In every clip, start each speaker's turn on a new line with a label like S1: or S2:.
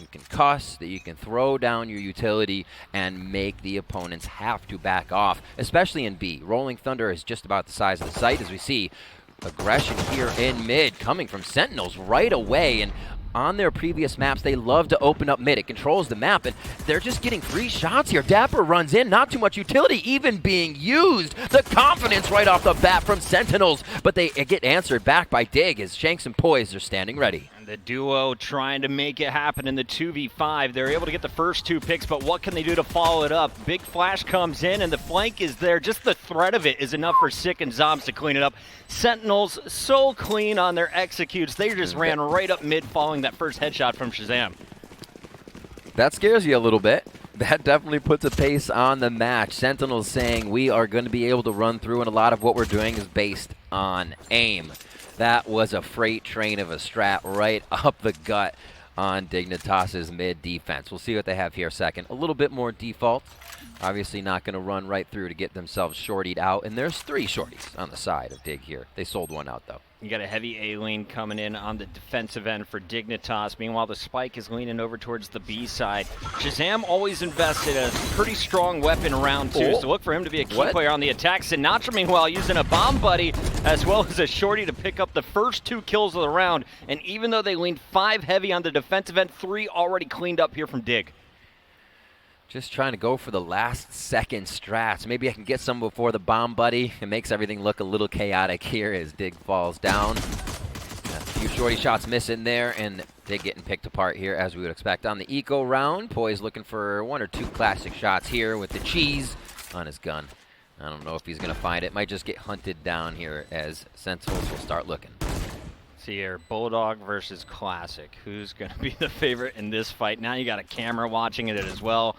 S1: You can cuss, that you can throw down your utility and make the opponents have to back off, especially in B. Rolling Thunder is just about the size of the site, as we see aggression here in mid coming from Sentinels right away. And on their previous maps, they love to open up mid. It controls the map, and they're just getting free shots here. Dapper runs in, not too much utility even being used. The confidence right off the bat from Sentinels, but they get answered back by Dig as Shanks and Poise are standing ready.
S2: And the duo trying to make it happen in the 2v5. They're able to get the first 2 picks, but what can they do to follow it up? Big flash comes in, and the flank is there. Just the threat of it is enough for Sick and Zombs to clean it up. Sentinels so clean on their executes. They just ran right up mid following that first headshot from Shazam.
S1: That scares you a little bit. That definitely puts a pace on the match. Sentinels saying we are going to be able to run through, and a lot of what we're doing is based on aim. That was a freight train of a strat right up the gut on Dignitas' mid defense. We'll see what they have here second. A little bit more default. Obviously not going to run right through to get themselves shortied out. And there's 3 shorties on the side of Dig here. They sold one out, though.
S2: You got a heavy A lane coming in on the defensive end for Dignitas. Meanwhile, the spike is leaning over towards the B side. Shazam always invested a pretty strong weapon round 2, so look for him to be a key player on the attack. Sinatra, meanwhile, using a bomb buddy as well as a shorty to pick up the first 2 kills of the round. And even though they leaned 5 heavy on the defensive end, 3 already cleaned up here from Dig.
S1: Just trying to go for the last second strats. Maybe I can get some before the bomb buddy. It makes everything look a little chaotic here as Dig falls down. A few shorty shots missing there, and Dig getting picked apart here as we would expect. On the eco round, Poise looking for 1 or 2 classic shots here with the cheese on his gun. I don't know if he's going to find it. Might just get hunted down here as Sentinels will start looking.
S2: See here, Bulldog versus Classic. Who's going to be the favorite in this fight? Now you got a camera watching it as well.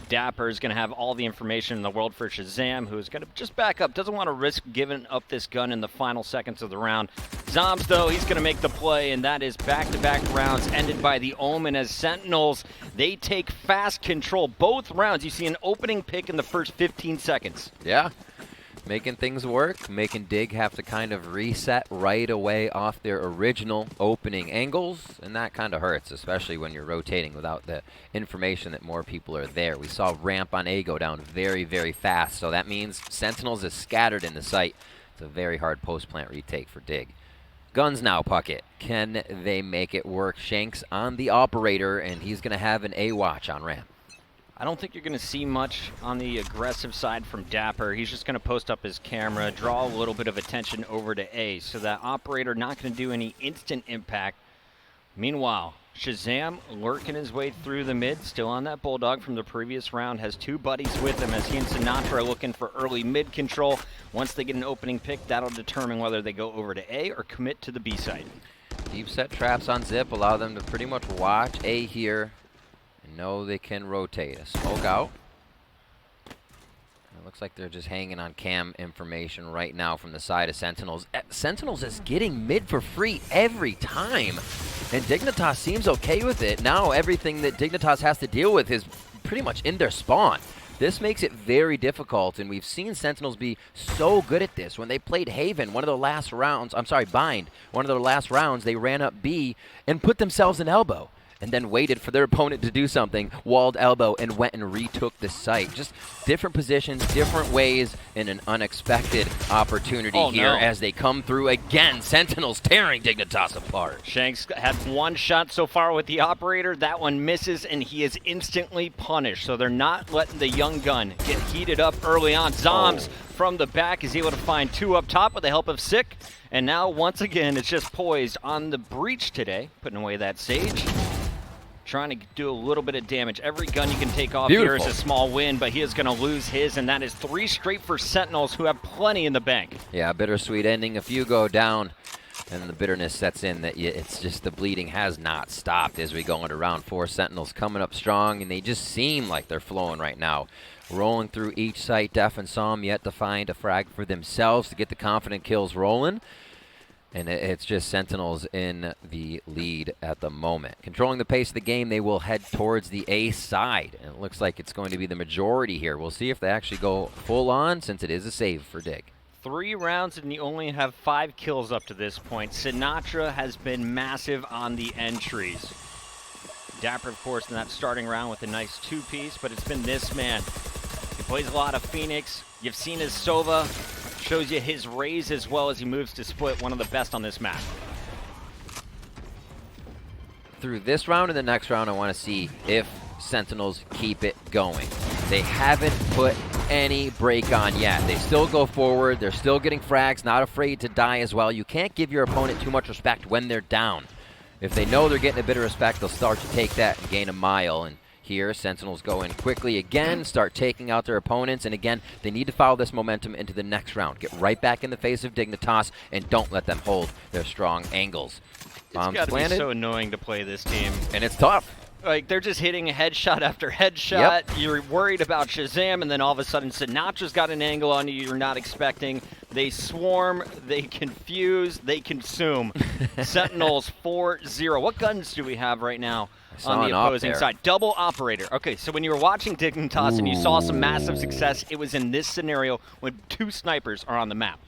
S2: Dapper is going to have all the information in the world for Shazam, who is going to just back up. Doesn't want to risk giving up this gun in the final seconds of the round. Zombs, though, he's going to make the play, and that is back-to-back rounds ended by the Omen as Sentinels. They take fast control both rounds. You see an opening pick in the first 15 seconds.
S1: Yeah. Making things work, making Dig have to kind of reset right away off their original opening angles, and that kind of hurts, especially when you're rotating without the information that more people are there. We saw ramp on A go down very, very fast, so that means Sentinels is scattered in the site. It's a very hard post-plant retake for Dig. Guns now, Puckett. Can they make it work? Shanks on the operator, and he's going to have an A watch on ramp.
S2: I don't think you're going to see much on the aggressive side from Dapper. He's just going to post up his camera, draw a little bit of attention over to A, so that operator not going to do any instant impact. Meanwhile, Shazam lurking his way through the mid, still on that Bulldog from the previous round, has 2 buddies with him as he and Sinatra are looking for early mid control. Once they get an opening pick, that'll determine whether they go over to A or commit to the B side.
S1: Deep set traps on Zip allow them to pretty much watch A here. No, they can rotate. A smoke out. It looks like they're just hanging on cam information right now from the side of Sentinels. Sentinels is getting mid for free every time, and Dignitas seems okay with it. Now everything that Dignitas has to deal with is pretty much in their spawn. This makes it very difficult, and we've seen Sentinels be so good at this. When they played Haven, one of the last rounds, Bind, one of their last rounds, they ran up B and put themselves in elbow, and then waited for their opponent to do something, walled elbow, and went and retook the site. Just different positions, different ways, and an unexpected opportunity here as they come through again. Sentinels tearing Dignitas apart.
S2: Shanks had 1 shot so far with the operator. That one misses, and he is instantly punished. So they're not letting the young gun get heated up early on. Zombs from the back is able to find 2 up top with the help of Sick. And now, once again, it's just Poised on the breach today, putting away that Sage. Trying to do a little bit of damage. Every gun you can take off here is a small win, but he is going to lose his, and that is 3 straight for Sentinels, who have plenty in the bank.
S1: Yeah, bittersweet ending. A few go down, and the bitterness sets in that it's just the bleeding has not stopped as we go into round 4. Sentinels coming up strong, and they just seem like they're flowing right now. Rolling through each site. Def and Psalm yet to find a frag for themselves to get the confident kills rolling. And it's just Sentinels in the lead at the moment. Controlling the pace of the game, they will head towards the A side. And it looks like it's going to be the majority here. We'll see if they actually go full on, since it is a save for Dig.
S2: 3 rounds, and you only have 5 kills up to this point. Sinatra has been massive on the entries. Dapper, of course, in that starting round with a nice two-piece, but it's been this man. He plays a lot of Phoenix. You've seen his Sova. Shows you his raise as well as he moves to split, one of the best on this map.
S1: Through this round and the next round, I want to see if Sentinels keep it going. They haven't put any break on yet. They still go forward. They're still getting frags, not afraid to die as well. You can't give your opponent too much respect when they're down. If they know they're getting a bit of respect, they'll start to take that and gain a mile. And here, Sentinels go in quickly again, start taking out their opponents. And again, they need to follow this momentum into the next round. Get right back in the face of Dignitas and don't let them hold their strong angles.
S2: It's got to be so annoying to play this team.
S1: And it's tough.
S2: Like, they're just hitting headshot after headshot. Yep. You're worried about Shazam, and then all of a sudden Sinatra's got an angle on you you're not expecting. They swarm, they confuse, they consume. Sentinels 4-0. What guns do we have right now on the opposing side? Double operator. Okay, so when you were watching Dignitas and you saw some massive success, it was in this scenario when 2 snipers are on the map.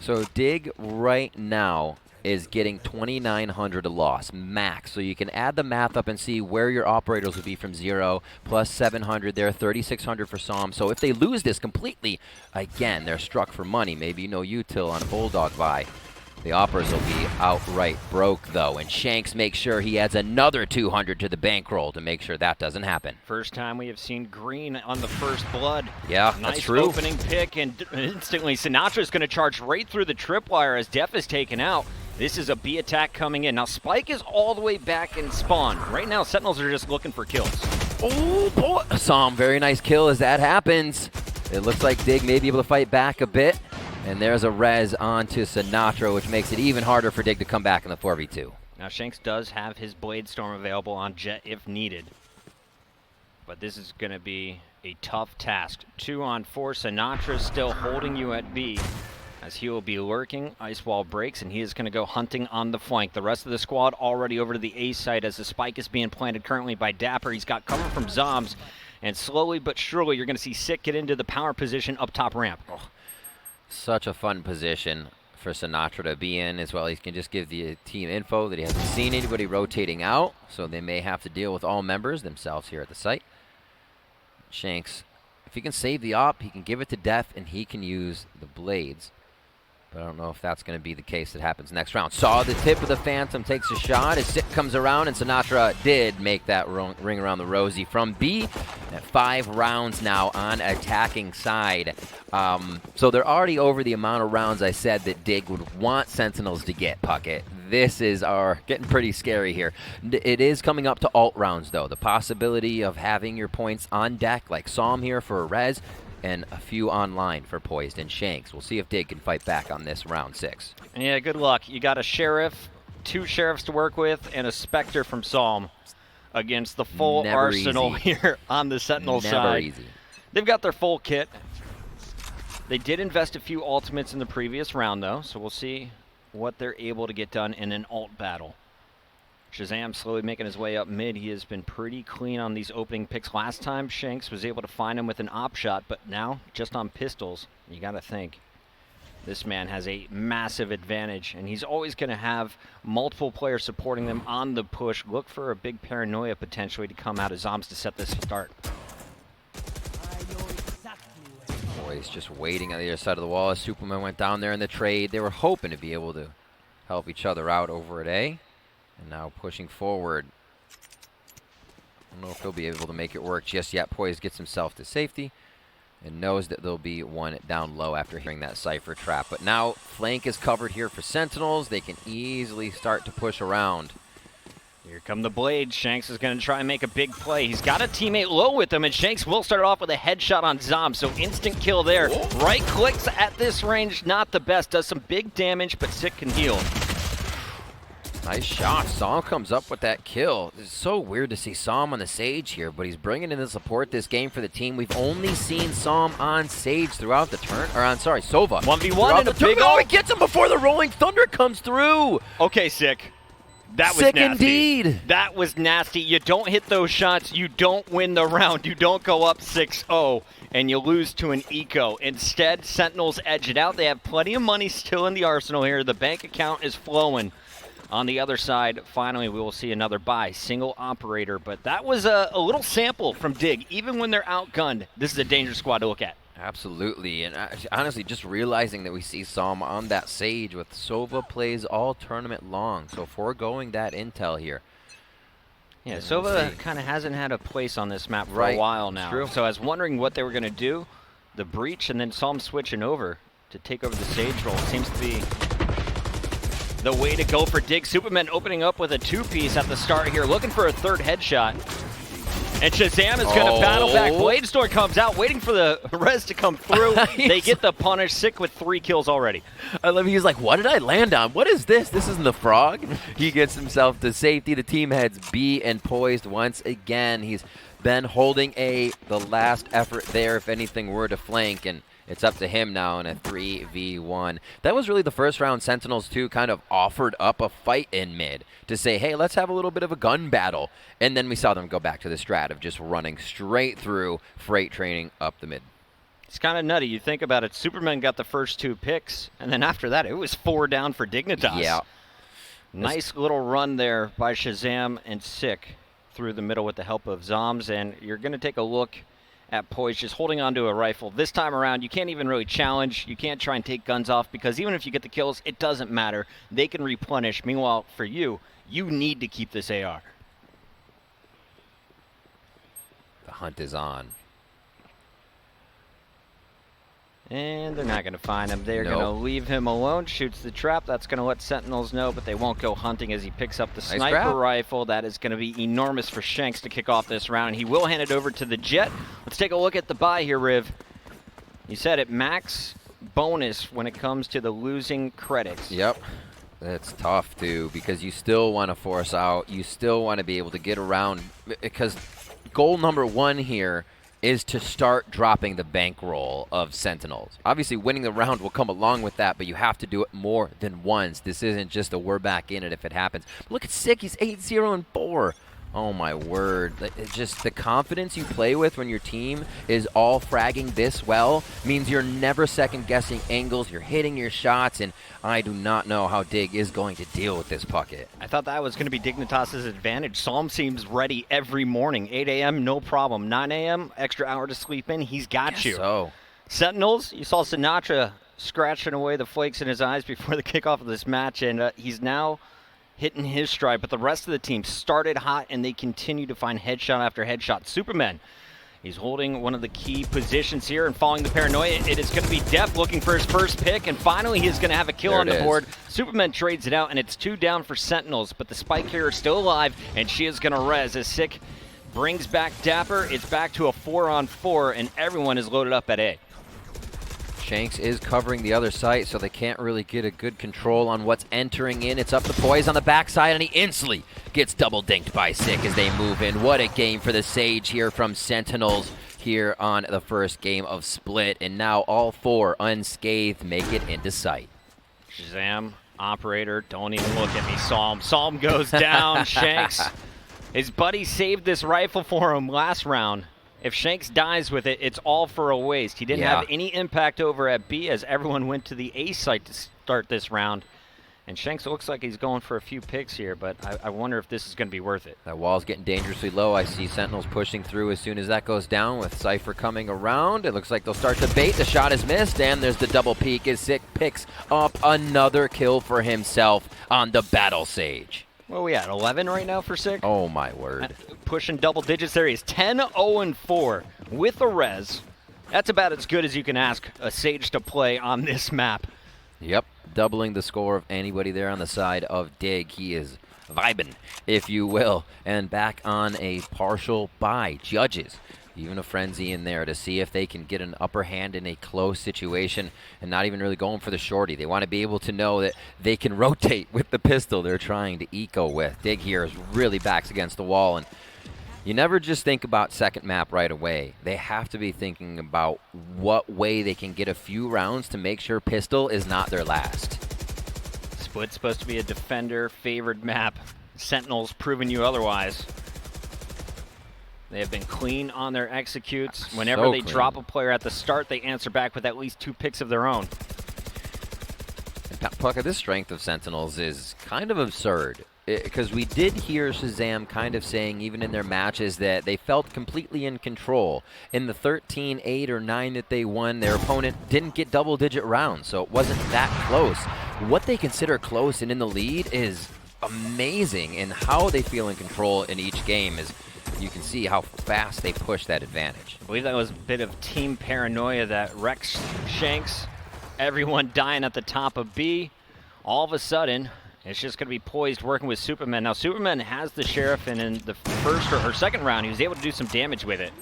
S1: So Dig right now is getting 2,900 a loss, max. So you can add the math up and see where your operators will be from 0, plus 700 there, 3,600 for Psalm. So if they lose this completely, again, they're struck for money. Maybe you know Util on a Bulldog buy. The operas will be outright broke, though, and Shanks makes sure he adds another 200 to the bankroll to make sure that doesn't happen.
S2: First time we have seen green on the first blood.
S1: Yeah,
S2: nice
S1: that's true.
S2: Opening pick, and instantly Sinatra's going to charge right through the tripwire as Def is taken out. This is a B attack coming in. Now Spike is all the way back in spawn. Right now, Sentinels are just looking for kills.
S1: Oh, boy. Psalm, very nice kill as that happens. It looks like Dig may be able to fight back a bit. And there's a res onto Sinatra, which makes it even harder for Dig to come back in the 4v2.
S2: Now Shanks does have his Blade Storm available on Jett if needed. But this is going to be a tough task. 2-on-4, Sinatra still holding you at B, as he will be lurking. Ice wall breaks, and he is going to go hunting on the flank. The rest of the squad already over to the A site as the spike is being planted currently by Dapper. He's got cover from Zombs, and slowly but surely you're going to see Sick get into the power position up top ramp.
S1: Oh, such a fun position for Sinatra to be in as well. He can just give the team info that he hasn't seen anybody rotating out, so they may have to deal with all members themselves here at the site. Shanks, if he can save the op, he can give it to Def, and he can use the blades. But I don't know if that's going to be the case that happens next round. Saw the tip of the Phantom, takes a shot as Sick comes around, and Sinatra did make that ring around the rosy from B. At 5 rounds now on attacking side. So they're already over the amount of rounds I said that Dig would want Sentinels to get, Puckett. This is getting pretty scary here. It is coming up to alt rounds, though. The possibility of having your points on deck, like Psalm here for a res, and a few online for Poised and Shanks. We'll see if Dig can fight back on this round 6.
S2: Yeah, good luck. You got a Sheriff, 2 Sheriffs to work with, and a Spectre from Psalm against the full arsenal here on the Sentinel side.
S1: Never easy.
S2: They've got their full kit. They did invest a few ultimates in the previous round, though, so we'll see what they're able to get done in an ult battle. Shazam slowly making his way up mid. He has been pretty clean on these opening picks. Last time, Shanks was able to find him with an op shot, but now, just on pistols, you got to think this man has a massive advantage, and he's always going to have multiple players supporting them on the push. Look for a big paranoia potentially to come out of Zombs to set this start.
S1: Boys just waiting on the other side of the wall as Superman went down there in the trade. They were hoping to be able to help each other out over at A. And now pushing forward. I don't know if he'll be able to make it work just yet. Poise gets himself to safety and knows that there'll be one down low after hearing that Cypher trap. But now flank is covered here for Sentinels. They can easily start to push around.
S2: Here come the blades. Shanks is going to try and make a big play. He's got a teammate low with him, and Shanks will start off with a headshot on Zom, so instant kill there. Right clicks at this range, not the best. Does some big damage, but Sick can heal.
S1: Nice shot. Psalm comes up with that kill. It's so weird to see Psalm on the Sage here, but he's bringing in the support this game for the team. We've only seen Psalm on Sage throughout the turn. Sova.
S2: 1v1 in a big
S1: ult. He gets him before the Rolling Thunder comes through.
S2: Okay, Sick. That was
S1: Sick
S2: nasty.
S1: Indeed.
S2: That was nasty. You don't hit those shots. You don't win the round. You don't go up 6-0, and you lose to an eco. Instead, Sentinels edge it out. They have plenty of money still in the arsenal here. The bank account is flowing. On the other side, finally, we will see another buy, single operator. But that was a little sample from Dig. Even when they're outgunned, this is a dangerous squad to look at.
S1: Absolutely, and honestly, just realizing that we see Psalm on that Sage with Sova plays all tournament long, so foregoing that intel here.
S2: Yeah,
S1: And
S2: Sova kind of hasn't had a place on this map for
S1: Right,
S2: a while now.
S1: true.
S2: So I was wondering what they were going to do. The breach and then Psalm switching over to take over the Sage role seems to be the way to go for Dig. Superman opening up with a two-piece at the start here, looking for a third headshot. And Shazam is going to battle back. Bladestorm comes out, waiting for the res to come through. They get the punish. Sick with 3 kills already.
S1: I love he's like, what did I land on? What is this? This isn't the frog. He gets himself to safety. The team heads B and poised once again. He's been holding A, the last effort there if anything were to flank, and it's up to him now in a 3v1. That was really the first round Sentinels 2 kind of offered up a fight in mid to say, hey, let's have a little bit of a gun battle. And then we saw them go back to the strat of just running straight through freight training up the mid.
S2: It's kind of nutty. You think about it, Superman got the first 2 picks, and then after that, it was 4 down for Dignitas.
S1: Yeah.
S2: Nice little run there by Shazam and Sick through the middle with the help of Zoms, and you're going to take a look at Poise just holding onto a rifle. This time around, you can't even really challenge. You can't try and take guns off because even if you get the kills, it doesn't matter. They can replenish. Meanwhile, for you, you need to keep this AR.
S1: The hunt is on.
S2: And they're not going to find him. They're going to leave him alone. Shoots the trap. That's going to let Sentinels know, but they won't go hunting as he picks up the sniper rifle. That is going to be enormous for Shanks to kick off this round. And he will hand it over to the Jett. Let's take a look at the buy here, Riv. You said it, max bonus when it comes to the losing credits.
S1: Yep. It's tough, too, because you still want to force out. You still want to be able to get around, because goal number 1 here is to start dropping the bankroll of Sentinels. Obviously, winning the round will come along with that, but you have to do it more than once. This isn't just a we're back in it if it happens. But look at Sick, he's 8-0-4. Oh, my word. It's just the confidence you play with when your team is all fragging this well means you're never second-guessing angles. You're hitting your shots, and I do not know how Dig is going to deal with this bucket.
S2: I thought that was going to be Dignitas' advantage. Psalm seems ready every morning. 8 a.m., no problem. 9 a.m., extra hour to sleep in. He's got you.
S1: So,
S2: Sentinels, you saw Sinatra scratching away the flakes in his eyes before the kickoff of this match, and he's now hitting his stride, but the rest of the team started hot, and they continue to find headshot after headshot. Superman, he's holding one of the key positions here and following the paranoia. It is going to be Def looking for his first pick, and finally he's going to have a kill on the board. Superman trades it out, and it's 2 down for Sentinels, but the spike carrier is still alive, and she is going to res as Sick brings back Dapper. It's back to a 4-on-4, and everyone is loaded up at A.
S1: Shanks is covering the other site, so they can't really get a good control on what's entering in. It's up to Poise on the backside, and he instantly gets double dinked by Sick as they move in. What a game for the Sage here from Sentinels here on the first game of Split. And now all 4 unscathed make it into sight.
S2: Shazam, operator, don't even look at me, Psalm. Psalm goes down. Shanks, his buddy saved this rifle for him last round. If Shanks dies with it, it's all for a waste. He didn't have any impact over at B as everyone went to the A site to start this round. And Shanks looks like he's going for a few picks here, but I wonder if this is going to be worth it.
S1: That wall's getting dangerously low. I see Sentinels pushing through as soon as that goes down with Cypher coming around. It looks like they'll start to bait. The shot is missed, and there's the double peek as Sick picks up another kill for himself on the Battle Sage.
S2: What are we at, 11 right now for Sick?
S1: Oh, my word.
S2: Pushing double digits there. He's 10-0-4 with a res. That's about as good as you can ask a Sage to play on this map.
S1: Yep, doubling the score of anybody there on the side of Dig. He is vibing, if you will. And back on a partial bye. Judges, even a frenzy in there to see if they can get an upper hand in a close situation and not even really going for the shorty. They want to be able to know that they can rotate with the pistol they're trying to eco with. Dig here is really backs against the wall, and you never just think about second map right away. They have to be thinking about what way they can get a few rounds to make sure pistol is not their last.
S2: Split's supposed to be a defender-favored map. Sentinels proving you otherwise. They have been clean on their executes. Whenever they drop a player at the start, they answer back with at least 2 picks of their own.
S1: Pucka, this strength of Sentinels is kind of absurd. Because we did hear Shazam kind of saying, even in their matches, that they felt completely in control. In the 13, 8, or 9 that they won, their opponent didn't get double-digit rounds, so it wasn't that close. What they consider close and in the lead is amazing, and how they feel in control in each game is, you can see how fast they push that advantage.
S2: I believe that was a bit of team paranoia that Rex Shanks, everyone dying at the top of B. All of a sudden, it's just going to be poised working with Superman. Now, Superman has the Sheriff, and in the first or second round, he was able to do some damage with it.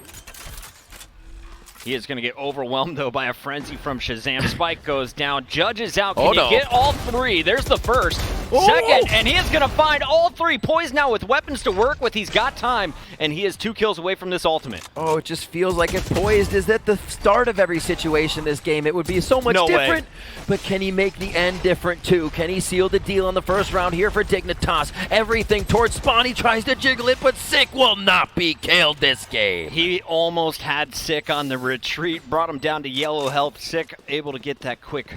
S2: He is going to get overwhelmed, though, by a frenzy from Shazam. Spike goes down. Judge is out. Can he get all three? There's the first. Second, and he is going to find all three. Poised now with weapons to work with. He's got time, and he is 2 kills away from this ultimate.
S1: Oh, it just feels like if Poised is at the start of every situation this game, it would be so much different. But can he make the end different, too? Can he seal the deal in the first round here for Dignitas? Everything towards Spawn. He tries to jiggle it, but Sick will not be killed this game.
S2: He almost had Sick on the retreat, brought him down to yellow health. Sick able to get that quick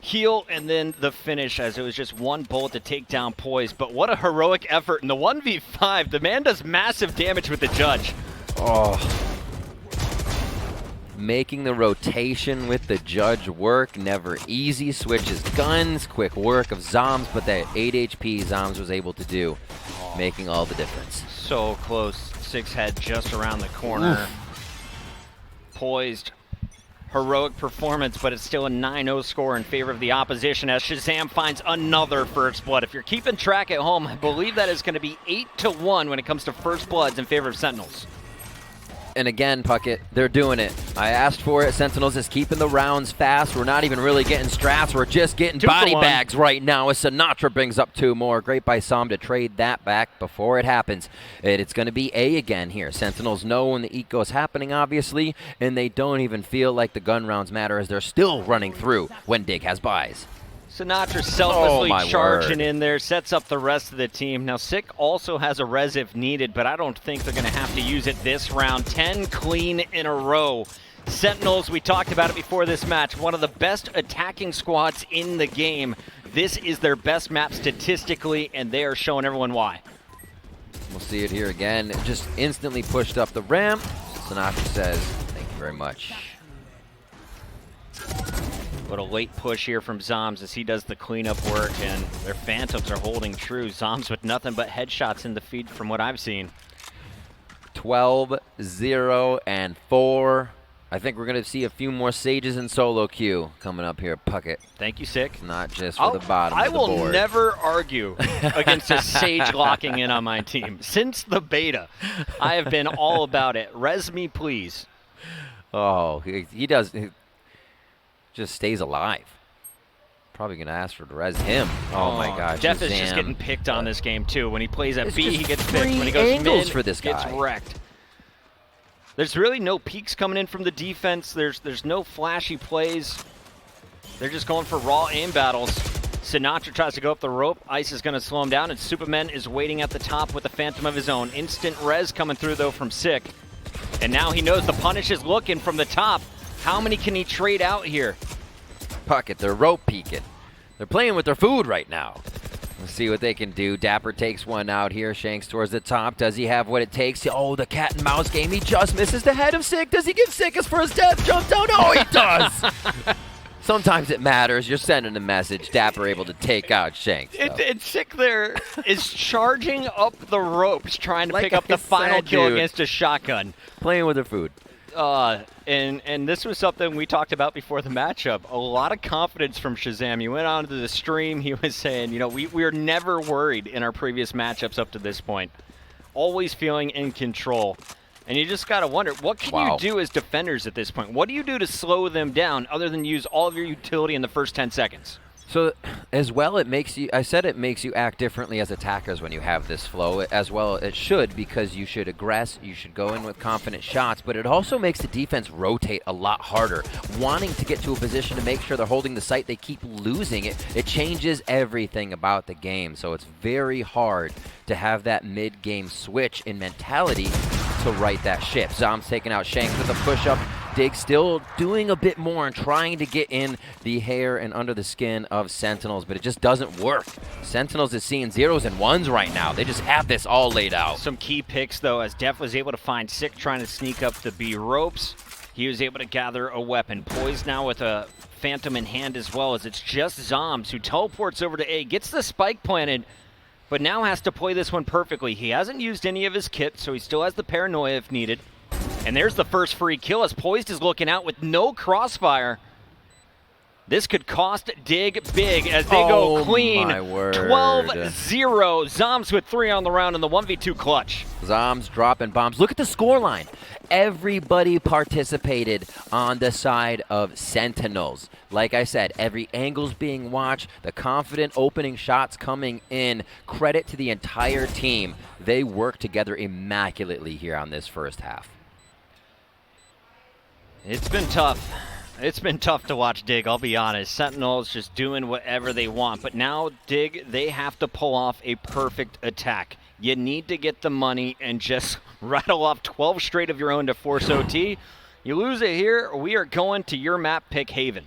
S2: heal, and then the finish, as it was just one bullet to take down Poise. But what a heroic effort in the 1v5. The man does massive damage with the Judge.
S1: Oh. Making the rotation with the Judge work, never easy. Switches guns, quick work of Zombs, but that 8 HP Zombs was able to do, making all the difference.
S2: So close. Six head just around the corner. Poised. Heroic performance, but it's still a 9-0 score in favor of the opposition as Shazam finds another first blood. If you're keeping track at home, I believe that is going to be 8-1 when it comes to first bloods in favor of Sentinels.
S1: And again, Puckett, they're doing it. I asked for it. Sentinels is keeping the rounds fast. We're not even really getting straps. We're just getting body bags right now as Sinatra brings up 2 more. Great by Som to trade that back before it happens. It's going to be A again here. Sentinels know when the eco is happening, obviously, and they don't even feel like the gun rounds matter as they're still running through when Dig has buys.
S2: Sinatra selflessly charging in there, sets up the rest of the team. Now, Sick also has a res if needed, but I don't think they're going to have to use it this round. 10 clean in a row. Sentinels, we talked about it before this match, one of the best attacking squads in the game. This is their best map statistically, and they are showing everyone why.
S1: We'll see it here again. Just instantly pushed up the ramp. Sinatra says, thank you very much.
S2: But a late push here from Zombs as he does the cleanup work, and their Phantoms are holding true. Zombs with nothing but headshots in the feed from what I've seen.
S1: 12, 0, and 4. I think we're going to see a few more Sages in solo queue coming up here, Puckett.
S2: Thank you, Sick.
S1: Not just for the bottom of the board.
S2: I will never argue against a Sage locking in on my team. Since the beta, I have been all about it. Res me, please.
S1: Oh, he does. He just stays alive. Probably going to ask for to res him. Oh my gosh.
S2: Jeff is just getting picked on this game, too. When he plays at B, he gets picked.
S1: When
S2: he goes
S1: angles
S2: mid,
S1: for this guy.
S2: Gets wrecked. There's really no peeks coming in from the defense. There's no flashy plays. They're just going for raw aim battles. Sinatra tries to go up the rope. Ice is going to slow him down, and Superman is waiting at the top with a Phantom of his own. Instant res coming through, though, from Sick. And now he knows the punish is looking from the top. How many can he trade out here?
S1: Puckett, they're rope peeking. They're playing with their food right now. Let's see what they can do. Dapper takes one out here. Shanks towards the top. Does he have what it takes? Oh, the cat and mouse game. He just misses the head of Sick. Does he give Sick his first death? Jump down. Oh, he does. Sometimes it matters. You're sending a message. Dapper able to take out Shanks.
S2: It's Sick there is charging up the ropes, trying to pick up the final kill against a shotgun.
S1: Playing with their food.
S2: And this was something we talked about before the matchup. A lot of confidence from Shazam. He went onto the stream. He was saying, you know, we were never worried in our previous matchups up to this point. Always feeling in control. And you just got to wonder, what can you do as defenders at this point? What do you do to slow them down other than use all of your utility in the first 10 seconds?
S1: So, as well, it makes you, I said it makes you act differently as attackers when you have this flow. As well, it should, because you should aggress, you should go in with confident shots, but it also makes the defense rotate a lot harder. Wanting to get to a position to make sure they're holding the site, they keep losing it. It changes everything about the game, so it's very hard to have that mid-game switch in mentality to right that ship. Zom's taking out Shanks with a push-up. Dig still doing a bit more and trying to get in the hair and under the skin of Sentinels, but it just doesn't work. Sentinels is seeing 0s and 1s right now. They just have this all laid out.
S2: Some key picks, though, as Def was able to find Sick trying to sneak up the B ropes. He was able to gather a weapon. Poised now with a Phantom in hand as well, as it's just Zombs who teleports over to A, gets the spike planted, but now has to play this one perfectly. He hasn't used any of his kit, so he still has the paranoia if needed. And there's the first free kill as Poised is looking out with no crossfire. This could cost Dig big as they go clean. 12-0. Zombs with 3 on the round in the 1v2 clutch.
S1: Zombs dropping bombs. Look at the scoreline. Everybody participated on the side of Sentinels. Like I said, every angle's being watched, the confident opening shots coming in. Credit to the entire team. They worked together immaculately here on this first half.
S2: It's been tough. It's been tough to watch Dig, I'll be honest. Sentinels just doing whatever they want. But now Dig, they have to pull off a perfect attack. You need to get the money and just rattle off 12 straight of your own to force OT. You lose it here, we are going to your map pick Haven.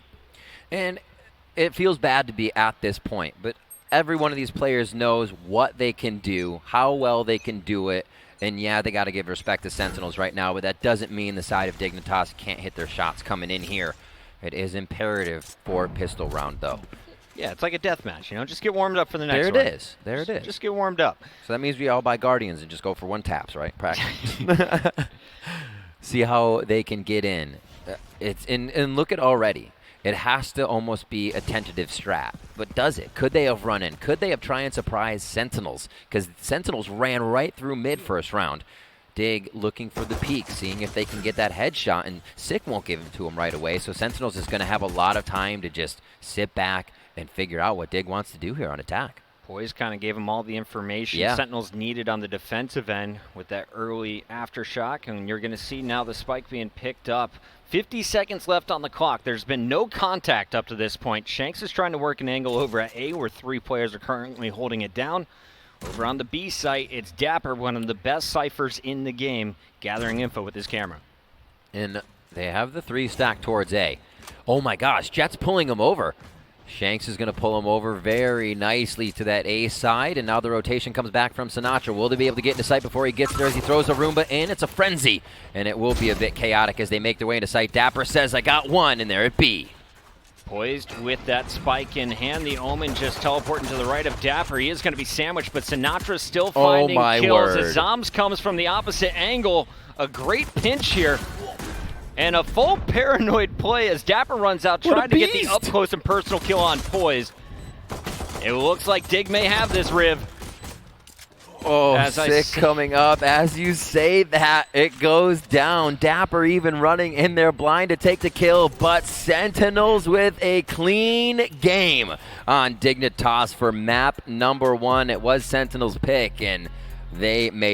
S1: And it feels bad to be at this point, but every one of these players knows what they can do, how well they can do it. And yeah, they got to give respect to Sentinels right now, but that doesn't mean the side of Dignitas can't hit their shots coming in here. It is imperative for pistol round, though.
S2: Yeah, it's like a deathmatch, you know? Just get warmed up for the next one.
S1: There it is. There it is.
S2: Just get warmed up.
S1: So that means we all buy Guardians and just go for 1 taps, right? Practice. See how they can get in. And look at already. It has to almost be a tentative strat. But does it? Could they have run in? Could they have tried and surprised Sentinels? Because Sentinels ran right through mid first round. Dig looking for the peak, seeing if they can get that headshot, and Sick won't give it to him right away, so Sentinels is going to have a lot of time to just sit back and figure out what Dig wants to do here on attack.
S2: Poise kind of gave him all the information Sentinels needed on the defensive end with that early aftershock, and you're going to see now the spike being picked up. 50 seconds left on the clock. There's been no contact up to this point. Shanks is trying to work an angle over at A, where 3 players are currently holding it down. Over on the B site, it's Dapper, one of the best ciphers in the game, gathering info with his camera.
S1: And they have the 3 stacked towards A. Oh my gosh, Jett's pulling him over. Shanks is going to pull him over very nicely to that A side, and now the rotation comes back from Sinatra. Will they be able to get into sight before he gets there as he throws a Roomba in? It's a frenzy, and it will be a bit chaotic as they make their way into sight. Dapper says, I got 1, and there at B.
S2: Poised with that spike in hand. The Omen just teleporting to the right of Dapper. He is going to be sandwiched, but Sinatra's still finding kills. As Zombs comes from the opposite angle. A great pinch here. And a full paranoid play as Dapper runs out, trying to get the up-close and personal kill on Poised. It looks like Dig may have this, Riv.
S1: Oh, Sick coming up. As you say that, it goes down. Dapper even running in there blind to take the kill, but Sentinels with a clean game on Dignitas for map number 1. It was Sentinels' pick, and they made